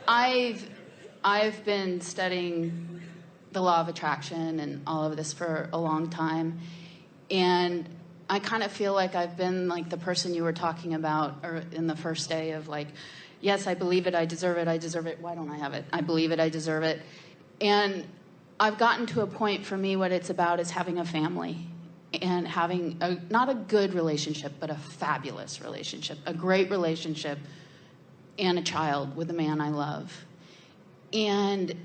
I've I've been studying the law of attraction and all of this for a long time, and I kind of feel like I've been like the person you were talking about or in the first day of like, yes, I believe it, I deserve it, I deserve it. Why don't I have it? I believe it, I deserve it. And I've gotten to a point, for me, what it's about is having a family and having not a good relationship, but a fabulous relationship, a great relationship, and a child with the man I love. And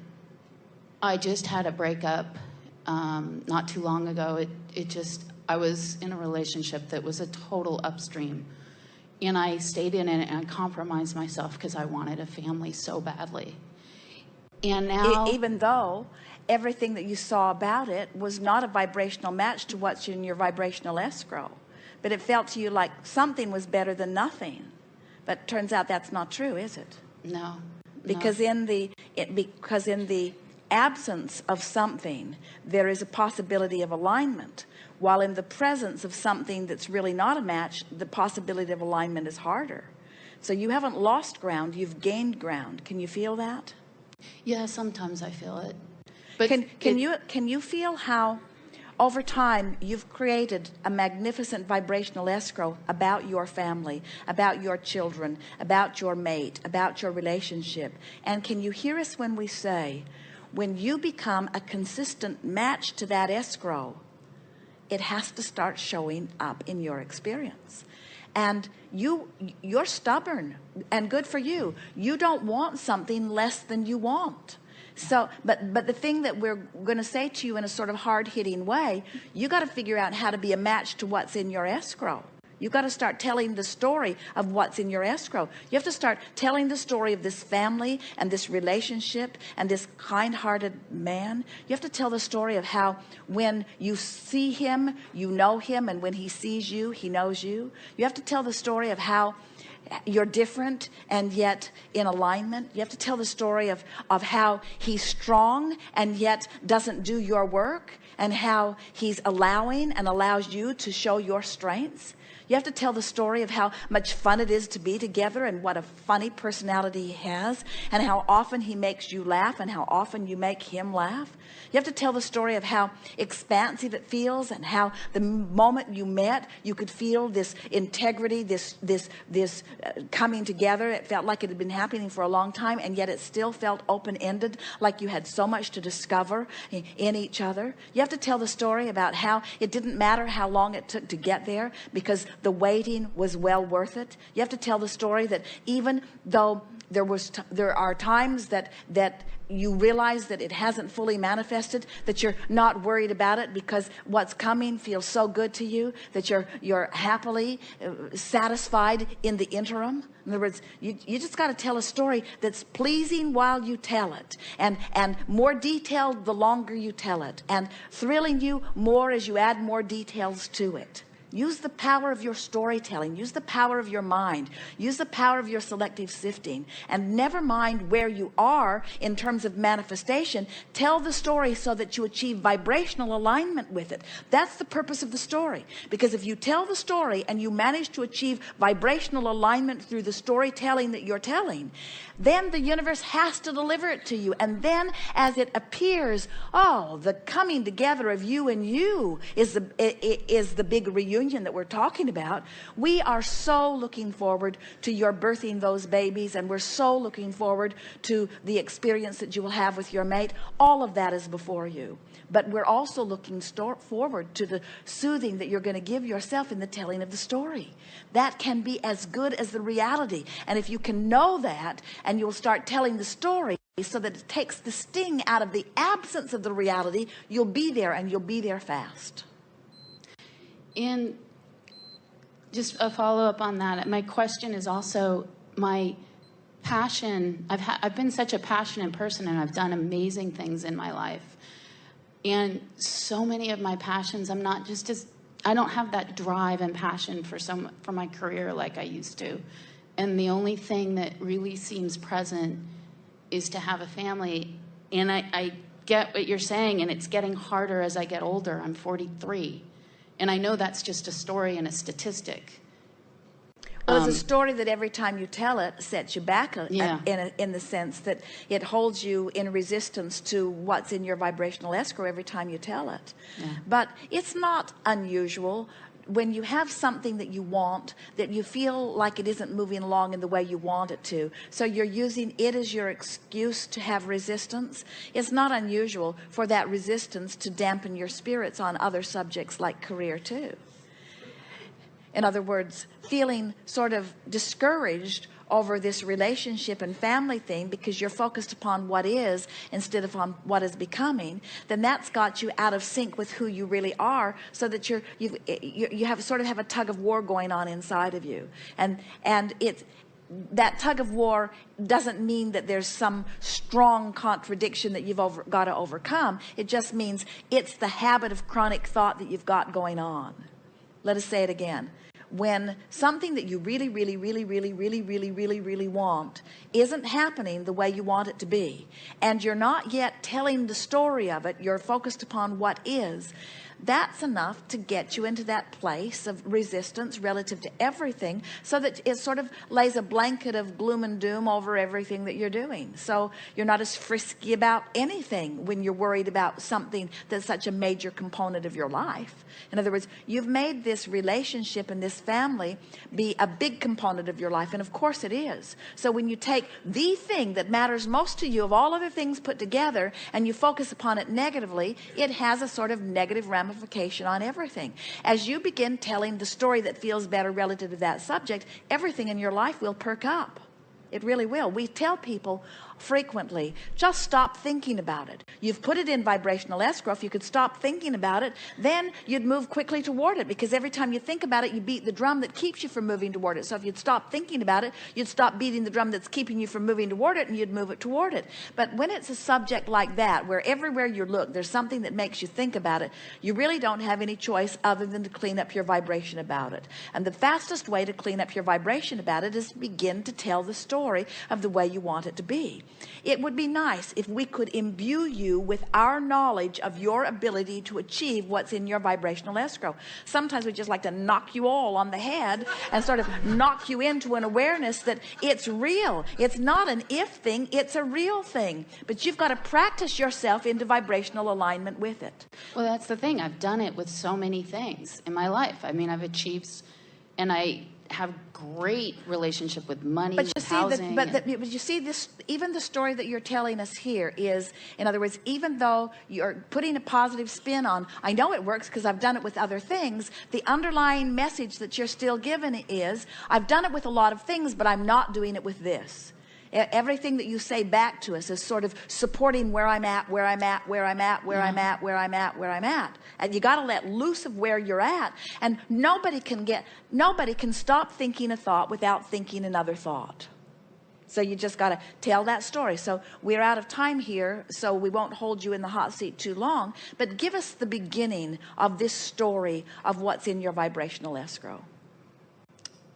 I just had a breakup not too long ago. I was in a relationship that was a total upstream. And I stayed in it and I compromised myself because I wanted a family so badly. And now, even though everything that you saw about it was not a vibrational match to what's in your vibrational escrow, but it felt to you like something was better than nothing. But it turns out that's not true, is it? No. Because in the absence of something, there is a possibility of alignment, while in the presence of something that's really not a match, the possibility of alignment is harder. So you haven't lost ground, you've gained ground. Can you feel that? Yeah, sometimes I feel it. But can you feel how over time you've created a magnificent vibrational escrow about your family, about your children, about your mate, about your relationship? And can you hear us when we say, when you become a consistent match to that escrow, it has to start showing up in your experience? And you're stubborn, and good for you. You don't want something less than you want. So, but the thing that we're going to say to you in a sort of hard-hitting way, you got to figure out how to be a match to what's in your escrow. You've got to start telling the story of what's in your escrow. You have to start telling the story of this family and this relationship and this kind-hearted man. You have to tell the story of how when you see him, you know him, and when he sees you, he knows you. You have to tell the story of how you're different and yet in alignment. You have to tell the story of how he's strong and yet doesn't do your work, and how he's allowing and allows you to show your strengths. You have to tell the story of how much fun it is to be together, and what a funny personality he has, and how often he makes you laugh and how often you make him laugh. You have to tell the story of how expansive it feels, and how the moment you met, you could feel this integrity, this coming together. It felt like it had been happening for a long time, and yet it still felt open-ended, like you had so much to discover in each other. You have to tell the story about how it didn't matter how long it took to get there, because the waiting was well worth it. You have to tell the story that even though there are times that you realize that it hasn't fully manifested, that you're not worried about it, because what's coming feels so good to you that you're happily satisfied in the interim. In other words, you just got to tell a story that's pleasing while you tell it, and more detailed the longer you tell it, and thrilling you more as you add more details to it. Use the power of your storytelling. Use the power of your mind. Use the power of your selective sifting. And never mind where you are in terms of manifestation. Tell the story so that you achieve vibrational alignment with it. That's the purpose of the story. Because if you tell the story and you manage to achieve vibrational alignment through the storytelling that you're telling, then the universe has to deliver it to you. And then as it appears, oh, the coming together of you and you is the big reunion that we're talking about. We are so looking forward to your birthing those babies, and we're so looking forward to the experience that you will have with your mate. All of that is before you. But we're also looking forward to the soothing that you're going to give yourself in the telling of the story. That can be as good as the reality. And if you can know that, and you'll start telling the story so that it takes the sting out of the absence of the reality, you'll be there, and you'll be there fast. And just a follow-up on that, my question is also my passion. I've been such a passionate person, and I've done amazing things in my life. And so many of my passions, I don't have that drive and passion for my career like I used to. And the only thing that really seems present is to have a family. And I get what you're saying, and it's getting harder as I get older. I'm 43. And I know that's just a story and a statistic. Well, it's a story that every time you tell it sets you back Yeah. in the sense that it holds you in resistance to what's in your vibrational escrow every time you tell it. Yeah. But it's not unusual when you have something that you want, that you feel like it isn't moving along in the way you want it to, so you're using it as your excuse to have resistance. It's not unusual for that resistance to dampen your spirits on other subjects like career too. In other words, feeling sort of discouraged over this relationship and family thing because you're focused upon what is instead of on what is becoming, then that's got you out of sync with who you really are, so that you have sort of have a tug of war going on inside of you, and it's that tug of war doesn't mean that there's some strong contradiction that you've got to overcome. It just means it's the habit of chronic thought that you've got going on. Let us say it again. When something that you really want isn't happening the way you want it to be, and you're not yet telling the story of it, you're focused upon what is, that's enough to get you into that place of resistance relative to everything, so that it sort of lays a blanket of gloom and doom over everything that you're doing. So you're not as frisky about anything when you're worried about something that's such a major component of your life. In other words, you've made this relationship and this family be a big component of your life, and of course it is. So when you take the thing that matters most to you of all other things put together and you focus upon it negatively, it has a sort of negative ramification on everything. As you begin telling the story that feels better relative to that subject, everything in your life will perk up. It really will. We tell people frequently, just stop thinking about it. You've put it in vibrational escrow. If you could stop thinking about it, then you'd move quickly toward it, because every time you think about it, you beat the drum that keeps you from moving toward it. So if you'd stop thinking about it, you'd stop beating the drum that's keeping you from moving toward it, and you'd move it toward it. But when it's a subject like that, where everywhere you look there's something that makes you think about it, you really don't have any choice other than to clean up your vibration about it. And the fastest way to clean up your vibration about it is to begin to tell the story of the way you want it to be. It would be nice if we could imbue you with our knowledge of your ability to achieve what's in your vibrational escrow. Sometimes we just like to knock you all on the head and sort of knock you into an awareness that it's real. It's not an if thing, it's a real thing. But you've got to practice yourself into vibrational alignment with it. Well, that's the thing. I've done it with so many things in my life. I mean, I've achieved, and I have great relationship with money, but you with see housing. But you see this, even the story that you're telling us here is, in other words, even though you're putting a positive spin on, I know it works because I've done it with other things, the underlying message that you're still given is, I've done it with a lot of things, but I'm not doing it with this. Everything that you say back to us is sort of supporting where I'm at, where I'm at, where I'm at, where I'm at, where I'm at, where I'm at. And you got to let loose of where you're at. And nobody can stop thinking a thought without thinking another thought. So you just got to tell that story. So we're out of time here, so we won't hold you in the hot seat too long. But give us the beginning of this story of what's in your vibrational escrow.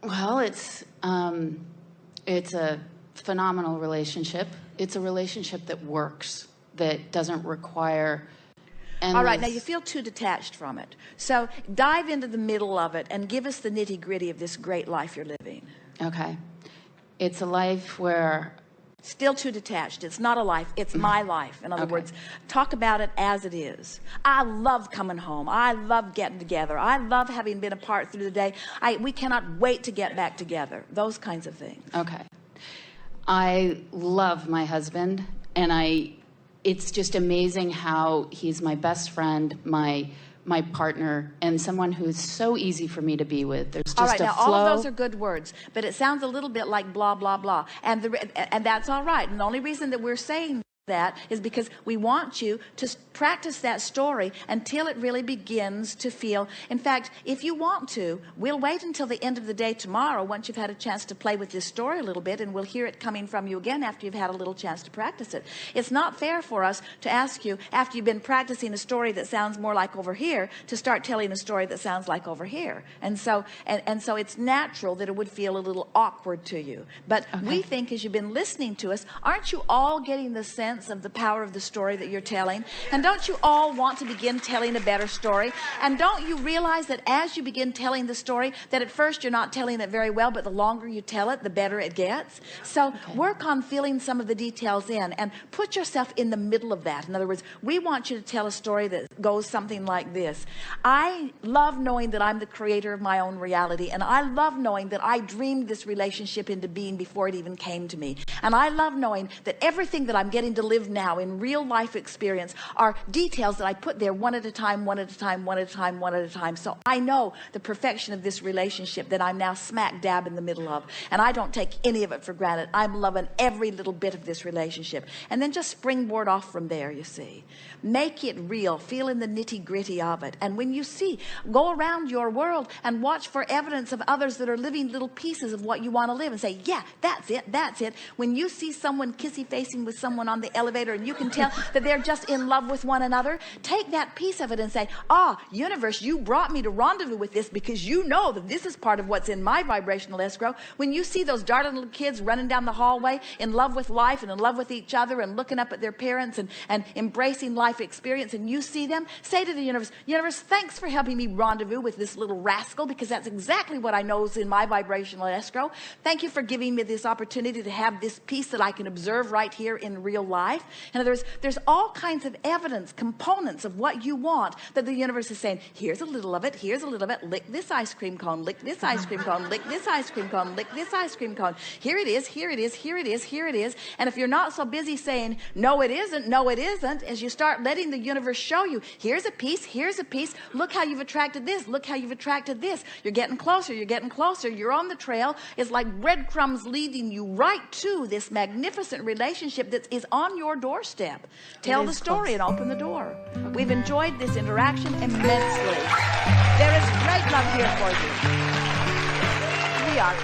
Well, it's a phenomenal relationship. It's a relationship that works, that doesn't require endless... All right, now you feel too detached from it. So dive into the middle of it and give us the nitty-gritty of this great life you're living. Okay. It's a life where... Still too detached. It's not a life. It's my life. In other words, talk about it as it is. I love coming home. I love getting together. I love having been apart through the day. We cannot wait to get back together. Those kinds of things. Okay. I love my husband, and it's just amazing how he's my best friend, my partner, and someone who's so easy for me to be with. There's just all right, a now flow. all of those are good words, but it sounds a little bit like blah, blah, blah. And that's all right. And the only reason that we're saying that is because we want you to practice that story until it really begins to feel. In fact, if you want to, we'll wait until the end of the day tomorrow, once you've had a chance to play with this story a little bit, and we'll hear it coming from you again after you've had a little chance to practice it. It's not fair for us to ask you, after you've been practicing a story that sounds more like over here, to start telling a story that sounds like over here. And so it's natural that it would feel a little awkward to you. But we think, as you've been listening to us, aren't you all getting the sense evidence of the power of the story that you're telling? And don't you all want to begin telling a better story? And don't you realize that as you begin telling the story, that at first you're not telling it very well, but the longer you tell it, the better it gets? So work on filling some of the details in and put yourself in the middle of that. In other words, we want you to tell a story that goes something like this. I love knowing that I'm the creator of my own reality, and I love knowing that I dreamed this relationship into being before it even came to me. And I love knowing that everything that I'm getting to live now in real life experience are details that I put there one at a time, one at a time, one at a time, one at a time. So I know the perfection of this relationship that I'm now smack dab in the middle of. And I don't take any of it for granted. I'm loving every little bit of this relationship. And then just springboard off from there, you see. Make it real. Feel in the nitty gritty of it. And when you see, go around your world and watch for evidence of others that are living little pieces of what you want to live and say, yeah, that's it, that's it. When you see someone kissy facing with someone on the elevator and you can tell that they're just in love with one another, take that piece of it and say, universe, you brought me to rendezvous with this because you know that this is part of what's in my vibrational escrow. When you see those darling little kids running down the hallway in love with life and in love with each other and looking up at their parents and embracing life experience, and you see them, say to the universe, thanks for helping me rendezvous with this little rascal, because that's exactly what I know is in my vibrational escrow. Thank you for giving me this opportunity to have this piece that I can observe right here in real life. In other words, there's all kinds of evidence, components of what you want that the universe is saying, here's a little of it, here's a little of it, lick this ice cream cone, lick this ice cream cone, lick this ice cream cone, lick this ice cream cone. Here it is, here it is, here it is, here it is. And if you're not so busy saying, no it isn't, no it isn't, as you start letting the universe show you, here's a piece, look how you've attracted this, look how you've attracted this. You're getting closer, you're on the trail. It's like breadcrumbs leading you right to this magnificent relationship that is on your doorstep. Tell the story and open the door. We've enjoyed this interaction immensely. There is great love here for you. We are